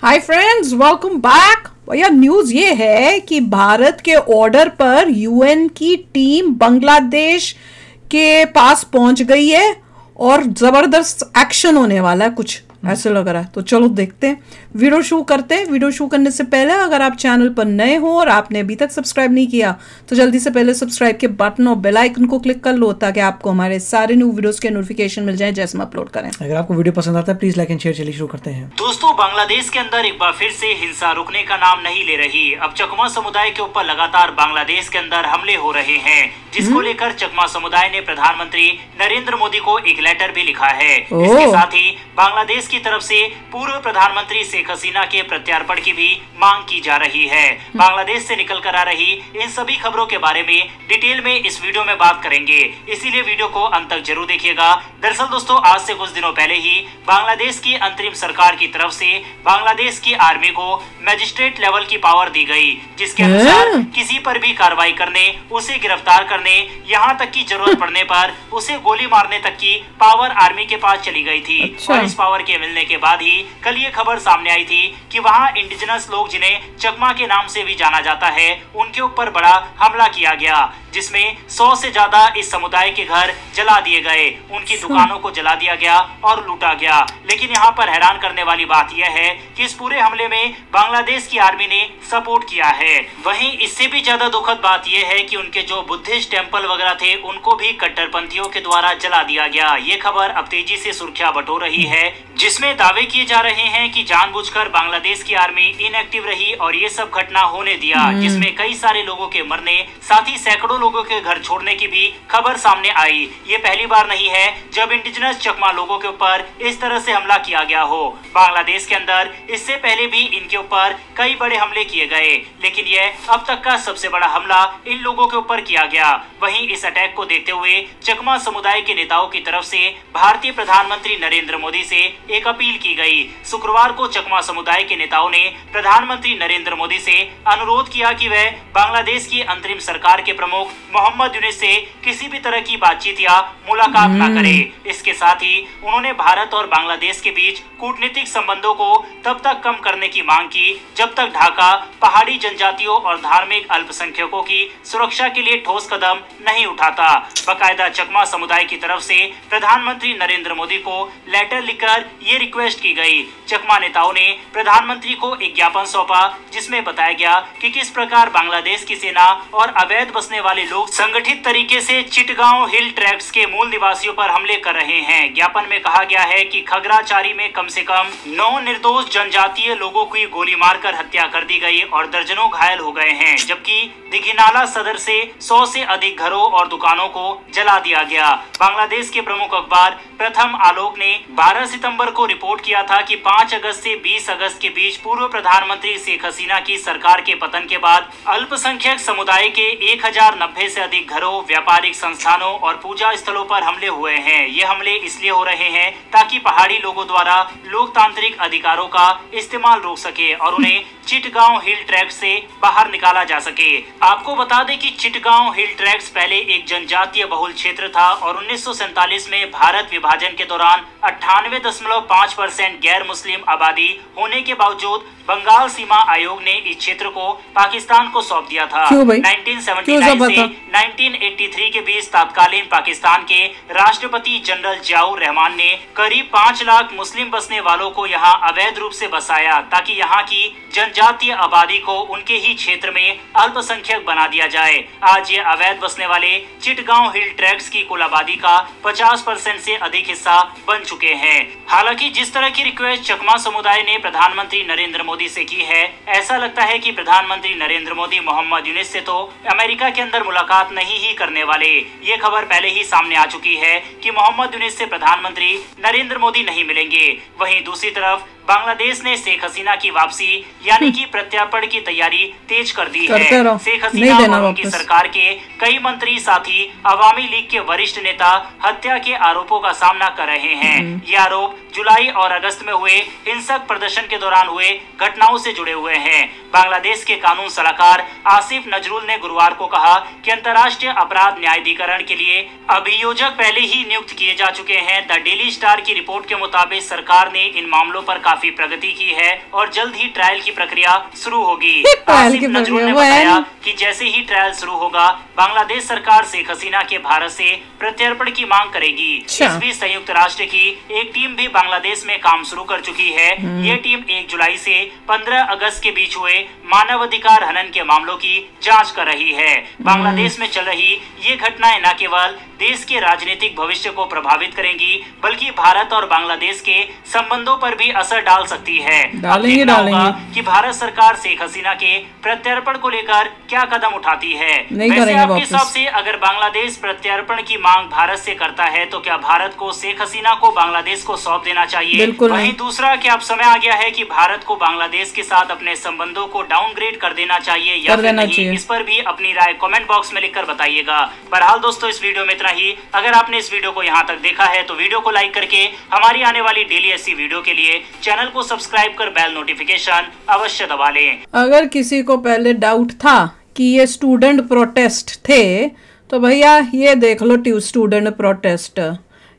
Hi friends, welcome back. भैया news ये है कि भारत के ऑर्डर पर यूएन की टीम बांग्लादेश के पास पहुंच गई है और जबरदस्त एक्शन होने वाला है, कुछ ऐसे लग रहा है। तो चलो देखते हैं, वीडियो शुरू करते हैं। वीडियो शुरू करने से पहले अगर आप चैनल पर नए हो और आपने अभी तक सब्सक्राइब नहीं किया तो जल्दी से पहले सब्सक्राइब के बटन और बेल आइकन को क्लिक कर लो ताकि आपको हमारे सारे न्यू वीडियोस के नोटिफिकेशन मिल जाए जैसे हम अपलोड करें। अगर आपको वीडियो पसंद आता है प्लीज लाइक एंड शेयर। चलिए शुरू करते हैं। दोस्तों, बांग्लादेश के अंदर एक बार फिर से हिंसा रुकने का नाम नहीं ले रही। अब चकमा समुदाय के ऊपर लगातार बांग्लादेश के अंदर हमले हो रहे हैं, जिसको लेकर चकमा समुदाय ने प्रधानमंत्री नरेंद्र मोदी को एक लेटर भी लिखा है। इसके साथ ही बांग्लादेश की तरफ से पूर्व प्रधानमंत्री शेख हसीना के प्रत्यार्पण की भी मांग की जा रही है। बांग्लादेश से निकल कर आ रही इन सभी खबरों के बारे में डिटेल में इस वीडियो में बात करेंगे, इसीलिए वीडियो को अंत तक जरूर देखिएगा। दरअसल दोस्तों, आज से कुछ दिनों पहले ही बांग्लादेश की अंतरिम सरकार की तरफ से बांग्लादेश की आर्मी को मजिस्ट्रेट लेवल की पावर दी गई, जिसके अनुसार किसी पर भी कार्रवाई करने, उसे गिरफ्तार करने, यहाँ तक की जरूरत पड़ने पर उसे गोली मारने तक की पावर आर्मी के पास चली गई थी। और इस पावर के मिलने के बाद ही कल ये खबर सामने आई थी कि वहाँ इंडिजिनस लोग, जिन्हें चकमा के नाम से भी जाना जाता है, उनके ऊपर बड़ा हमला किया गया, जिसमें 100 से ज्यादा इस समुदाय के घर जला दिए गए, उनकी दुकानों को जला दिया गया और लूटा गया। लेकिन यहाँ पर हैरान करने वाली बात यह है कि इस पूरे हमले में बांग्लादेश की आर्मी ने सपोर्ट किया है। वहीं इससे भी ज्यादा दुखद बात यह है कि उनके जो बुद्धिस्ट टेम्पल वगैरह थे, उनको भी कट्टरपंथियों के द्वारा जला दिया गया। ये खबर अब तेजी से सुर्खियां बटोर रही है, जिसमें दावे किए जा रहे हैं कि जानबूझकर बांग्लादेश की आर्मी इनएक्टिव रही और ये सब घटना होने दिया, जिसमें कई सारे लोगों के मरने, साथ ही सैकड़ों लोगों के घर छोड़ने की भी खबर सामने आई। ये पहली बार नहीं है जब इंडिजिनस चकमा लोगों के ऊपर इस तरह से हमला किया गया हो। बांग्लादेश के अंदर इससे पहले भी इनके ऊपर कई बड़े हमले किए गए, लेकिन यह अब तक का सबसे बड़ा हमला इन लोगों के ऊपर किया गया। वहीं इस अटैक को देखते हुए चकमा समुदाय के नेताओं की तरफ से भारतीय प्रधानमंत्री नरेंद्र मोदी से एक अपील की गई। शुक्रवार को चकमा समुदाय के नेताओं ने प्रधानमंत्री नरेंद्र मोदी से अनुरोध किया कि वह बांग्लादेश की अंतरिम सरकार के प्रमुख मोहम्मद यूनिस से किसी भी तरह की बातचीत या मुलाकात न करे। इसके साथ ही उन्होंने भारत और बांग्लादेश के बीच कूटनीतिक संबंधों को तब तक कम करने की मांग की जब तक ढाका पहाड़ी जनजातियों और धार्मिक अल्पसंख्यकों की सुरक्षा के लिए ठोस कदम नहीं उठाता। बाकायदा चकमा समुदाय की तरफ से प्रधानमंत्री नरेंद्र मोदी को लेटर लिखकर ये रिक्वेस्ट की गई। चकमा नेताओं ने प्रधानमंत्री को एक ज्ञापन सौंपा, जिसमें बताया गया कि किस प्रकार बांग्लादेश की सेना और अवैध बसने वाले लोग संगठित तरीके से चिटगांव हिल ट्रैक्ट्स के मूल निवासियों पर हमले कर रहे हैं। ज्ञापन में कहा गया है कि खगराचारी में कम से कम 9 निर्दोष जनजातीय लोगों की गोली मारकर हत्या कर दी गई और दर्जनों घायल हो गए हैं, जबकि दिघिनाला सदर से 100 से अधिक घरों और दुकानों को जला दिया गया। बांग्लादेश के प्रमुख अखबार प्रथम आलोक ने 12 सितंबर को रिपोर्ट किया था कि 5 अगस्त से 20 अगस्त के बीच पूर्व प्रधानमंत्री शेख हसीना की सरकार के पतन के बाद अल्पसंख्यक समुदाय के 1090 से अधिक घरों, व्यापारिक संस्थानों और पूजा स्थलों पर हमले हुए हैं। ये हमले इसलिए हो रहे हैं ताकि पहाड़ी लोगों द्वारा लोकतांत्रिक अधिकारों का इस्तेमाल रोक सके और उन्हें चिटगांव हिल ट्रैक्ट से बाहर निकाला जा सके। आपको बता दें कि चिटगांव हिल ट्रैक्ट्स पहले एक जनजातीय बहुल क्षेत्र था और 1947 में भारत विभाजन के दौरान 98.5% गैर मुस्लिम आबादी होने के बावजूद बंगाल सीमा आयोग ने इस क्षेत्र को पाकिस्तान को सौंप दिया था। 1979 से 1983 के बीच तत्कालीन पाकिस्तान के राष्ट्रपति जनरल जियाउर रहमान ने करीब 5 लाख मुस्लिम बसने वालों को यहाँ अवैध रूप से बसाया, ताकि यहाँ की जनजातीय आबादी को उनके ही क्षेत्र में अल्पसंख्यक बना दिया जाए। आज ये अवैध बसने वाले चिटगांव हिल ट्रैक्ट्स की कुल आबादी का 50% से अधिक हिस्सा बन चुके हैं। हालांकि जिस तरह की रिक्वेस्ट चकमा समुदाय ने प्रधानमंत्री नरेंद्र मोदी से की है, ऐसा लगता है कि प्रधानमंत्री नरेंद्र मोदी मोहम्मद यूनिस से तो अमेरिका के अंदर मुलाकात नहीं ही करने वाले। ये खबर पहले ही सामने आ चुकी है कि मोहम्मद यूनिस से प्रधानमंत्री नरेंद्र मोदी नहीं मिलेंगे। वहीं दूसरी तरफ बांग्लादेश ने शेख हसीना की वापसी यानी कि प्रत्यार्पण की तैयारी तेज कर दी है। शेख हसीना और उनकी सरकार के कई मंत्री, साथी अवामी लीग के वरिष्ठ नेता हत्या के आरोपों का सामना कर रहे हैं। ये आरोप जुलाई और अगस्त में हुए हिंसक प्रदर्शन के दौरान हुए घटनाओं से जुड़े हुए हैं। बांग्लादेश के कानून सलाहकार आसिफ नजरुल ने गुरुवार को कहा कि अंतर्राष्ट्रीय अपराध न्यायाधिकरण के लिए अभियोजक पहले ही नियुक्त किए जा चुके हैं। द डेली स्टार की रिपोर्ट के मुताबिक सरकार ने इन मामलों पर काफी प्रगति की है और जल्द ही ट्रायल की प्रक्रिया शुरू होगी। ट्रायल की आसिफ नजरुल ने प्रक्रिया बताया कि जैसे ही ट्रायल शुरू होगा, बांग्लादेश सरकार शेख हसीना के भारत से प्रत्यर्पण की मांग करेगी। अच्छा। इस बीच संयुक्त राष्ट्र की एक टीम भी बांग्लादेश में काम शुरू कर चुकी है। ये टीम 1 जुलाई से 15 अगस्त के बीच हुए मानवाधिकार हनन के मामलों की जांच कर रही है। बांग्लादेश में चल रही ये घटनाएं न केवल देश के राजनीतिक भविष्य को प्रभावित करेंगी, बल्कि भारत और बांग्लादेश के संबंधों पर भी असर डाल सकती है। डालेंगे कि भारत सरकार शेख हसीना के प्रत्यर्पण को लेकर क्या कदम उठाती है। नहीं वैसे करेंगे आपके वापस। हिसाब से अगर बांग्लादेश प्रत्यर्पण की मांग भारत से करता है तो क्या भारत को शेख हसीना को बांग्लादेश को सौंप देना चाहिए? बिल्कुल वहीं नहीं। दूसरा, क्या अब समय आ गया है कि भारत को बांग्लादेश के साथ अपने संबंधों को डाउनग्रेड कर देना चाहिए या फिर नहीं? इस पर भी अपनी राय कमेंट बॉक्स में लिखकर बताइएगा। बहरहाल दोस्तों, इस वीडियो में इतना ही। अगर आपने इस वीडियो को यहाँ तक देखा है तो वीडियो को लाइक करके हमारी आने वाली डेली ऐसी वीडियो के लिए चैनल को सब्सक्राइब कर बेल नोटिफिकेशन अवश्य दबा लें। अगर किसी को पहले डाउट था कि ये स्टूडेंट प्रोटेस्ट थे, तो भैया ये देख लो स्टूडेंट प्रोटेस्ट।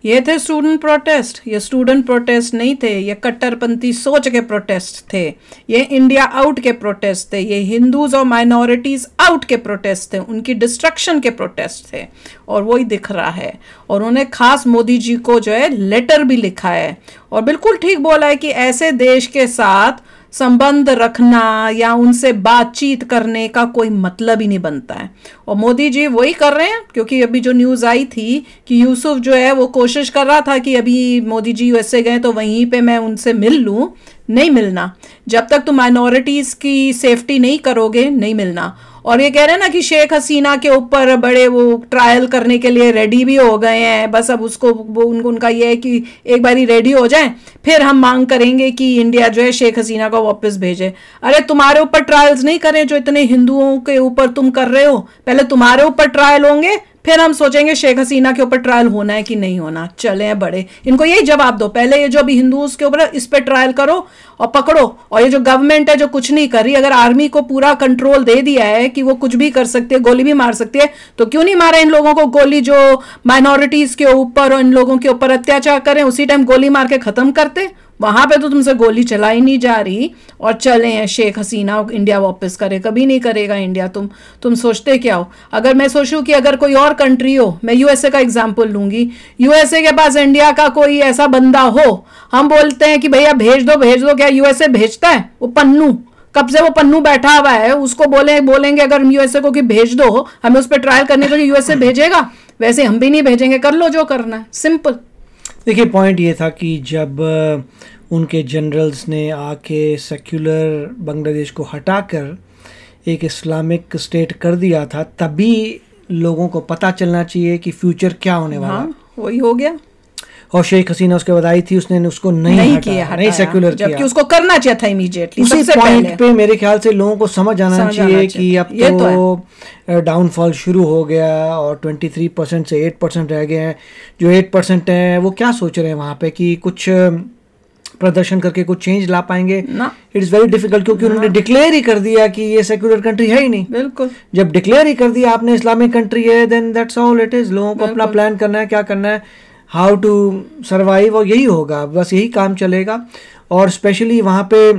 ये थे स्टूडेंट प्रोटेस्ट। ये स्टूडेंट प्रोटेस्ट नहीं थे, ये कट्टरपंथी सोच के प्रोटेस्ट थे। ये इंडिया आउट के प्रोटेस्ट थे। ये हिंदूज और माइनॉरिटीज आउट के प्रोटेस्ट थे। उनकी डिस्ट्रक्शन के प्रोटेस्ट थे और वही दिख रहा है। और उन्होंने खास मोदी जी को जो है लेटर भी लिखा है और बिल्कुल ठीक बोला है कि ऐसे देश के साथ संबंध रखना या उनसे बातचीत करने का कोई मतलब ही नहीं बनता है। और मोदी जी वही कर रहे हैं, क्योंकि अभी जो न्यूज़ आई थी कि यूसुफ जो है वो कोशिश कर रहा था कि अभी मोदी जी यूएसए गए तो वहीं पे मैं उनसे मिल लूं। नहीं मिलना, जब तक तुम माइनॉरिटीज़ की सेफ्टी नहीं करोगे नहीं मिलना। और ये कह रहे हैं ना कि शेख हसीना के ऊपर बड़े वो ट्रायल करने के लिए रेडी भी हो गए हैं। बस अब उसको उनका ये है कि एक बारी रेडी हो जाए फिर हम मांग करेंगे कि इंडिया जो है शेख हसीना को वापस भेजे। अरे तुम्हारे ऊपर ट्रायल्स नहीं करें जो इतने हिंदुओं के ऊपर तुम कर रहे हो। पहले तुम्हारे ऊपर ट्रायल होंगे, फिर हम सोचेंगे शेख हसीना के ऊपर ट्रायल होना है कि नहीं होना। चले हैं बड़े, इनको यही जवाब दो। पहले ये जो अभी हिंदूज के ऊपर इस पे ट्रायल करो और पकड़ो। और ये जो गवर्नमेंट है जो कुछ नहीं कर रही, अगर आर्मी को पूरा कंट्रोल दे दिया है कि वो कुछ भी कर सकती है, गोली भी मार सकती है, तो क्यों नहीं मारे इन लोगों को गोली जो माइनॉरिटीज के ऊपर और इन लोगों के ऊपर अत्याचार करें, उसी टाइम गोली मार के खत्म करते। वहां पे तो तुमसे गोली चलाई नहीं जा रही और चले हैं शेख हसीना इंडिया वापस करे। कभी नहीं करेगा इंडिया। तुम सोचते क्या हो? अगर मैं सोचूं कि अगर कोई और कंट्री हो, मैं यूएसए का एग्जांपल लूंगी, यूएसए के पास इंडिया का कोई ऐसा बंदा हो, हम बोलते हैं कि भैया भेज दो। क्या यूएसए भेजता है? वो पन्नू, कब से वो पन्नू बैठा हुआ है, उसको बोलेंगे अगर यूएसए को कि भेज दो, हमें उस पर ट्रायल करने तो यूएसए भेजेगा? वैसे हम भी नहीं भेजेंगे, कर लो जो करना है, सिंपल। देखिए पॉइंट ये था कि जब उनके जनरल्स ने आके सेक्युलर बांग्लादेश को हटाकर एक इस्लामिक स्टेट कर दिया था, तभी लोगों को पता चलना चाहिए कि फ्यूचर क्या होने वाला। हाँ, वही हो गया। और शेख हसीना उसके बाद आई थी, उसने उसको नहीं किया, नहीं सेक्युलर किया, जबकि उसको करना चाहिए था इमीडिएटली। उसी पॉइंट पे मेरे ख्याल से लोगों को समझ आना चाहिए कि अब तो डाउनफॉल शुरू हो गया और 23% से 8% रह गए हैं। जो 8% है वो क्या सोच रहे हैं वहाँ पे कि कुछ प्रदर्शन करके कुछ चेंज ला पाएंगे? इट इज़ वेरी डिफिकल्ट, क्योंकि उन्होंने डिक्लेयर ही कर दिया कि ये सेक्युलर कंट्री है ही नहीं। बिल्कुल, जब डिक्लेयर ही कर दिया आपने इस्लामिक कंट्री है, then that's all it is. लोगों को अपना प्लान करना है, क्या करना है, हाउ टू सर्वाइव, और यही होगा, बस यही काम चलेगा। और स्पेशली वहाँ पे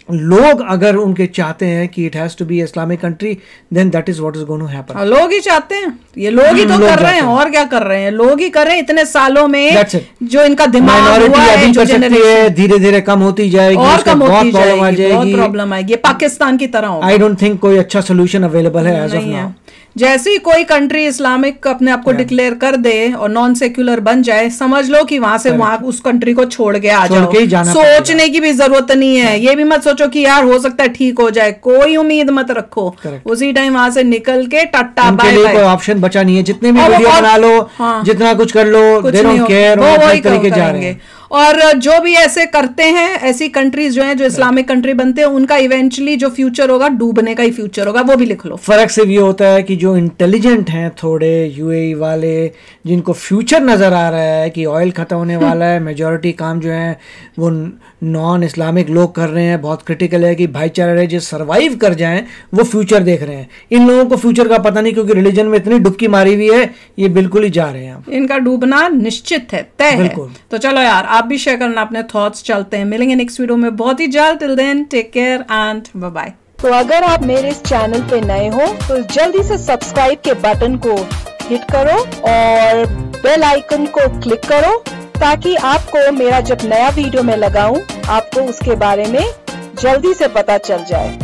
लोग अगर उनके चाहते हैं कि it has to be Islamic country, then that is what is going to happen. लोग ही चाहते हैं, ये लोग ही तो कर रहे हैं, और क्या कर रहे हैं? लोग ही कर रहे हैं इतने सालों में। जो इनका दिमाग हुआ है, जो जनरेशन धीरे धीरे कम होती जाएगी और कम होती जाएगी, बहुत प्रॉब्लम आएगी। पाकिस्तान की तरह होगा। आई डोंट थिंक कोई अच्छा सोल्यूशन अवेलेबल है एज ऑफ नाउ। जैसे ही कोई कंट्री इस्लामिक अपने आप को डिक्लेयर कर दे और नॉन सेक्युलर बन जाए, समझ लो कि वहां से वहां उस कंट्री को छोड़ के आ जाओ। सोचने की भी जरूरत नहीं है। ये भी मत सोचो कि यार हो सकता है ठीक हो जाए, कोई उम्मीद मत रखो। उसी टाइम वहां से निकल के टट्टा बाय बाय। कोई ऑप्शन बचा नहीं है, जितने भी वीडियो बना लो, जितना कुछ कर लो, दे डोंट केयर, वो अपने तरीके जा रहे हैं। और जो भी ऐसे करते हैं, ऐसी कंट्रीज जो हैं जो इस्लामिक कंट्री बनते हैं, उनका इवेंचुअली जो फ्यूचर होगा डूबने का ही फ्यूचर होगा। वो भी लिख लो। फर्क सिर्फ ये होता है कि जो इंटेलिजेंट हैं थोड़े यूएई वाले, जिनको फ्यूचर नजर आ रहा है कि ऑयल खत्म होने वाला है, मेजॉरिटी काम जो है वो नॉन इस्लामिक लोग कर रहे हैं, बहुत क्रिटिकल है कि भाईचारा रहे जो सर्वाइव कर जाएं, वो फ्यूचर देख रहे हैं। इन लोगों को फ्यूचर का पता नहीं, क्योंकि रिलीजन में इतनी डुबकी मारी हुई है, ये बिल्कुल ही जा रहे हैं। इनका डूबना निश्चित है, तय है। तो चलो यार, आप भी शेयर करना अपने थॉट्स। चलते हैं, मिलेंगे नेक्स्ट वीडियो में बहुत ही जल्द। Till then take care and bye bye. तो अगर आप मेरे इस चैनल पे नए हो तो जल्दी से सब्सक्राइब के बटन को हिट करो और बेल आइकन को क्लिक करो ताकि आपको मेरा जब नया वीडियो मैं लगाऊं आपको उसके बारे में जल्दी से पता चल जाए।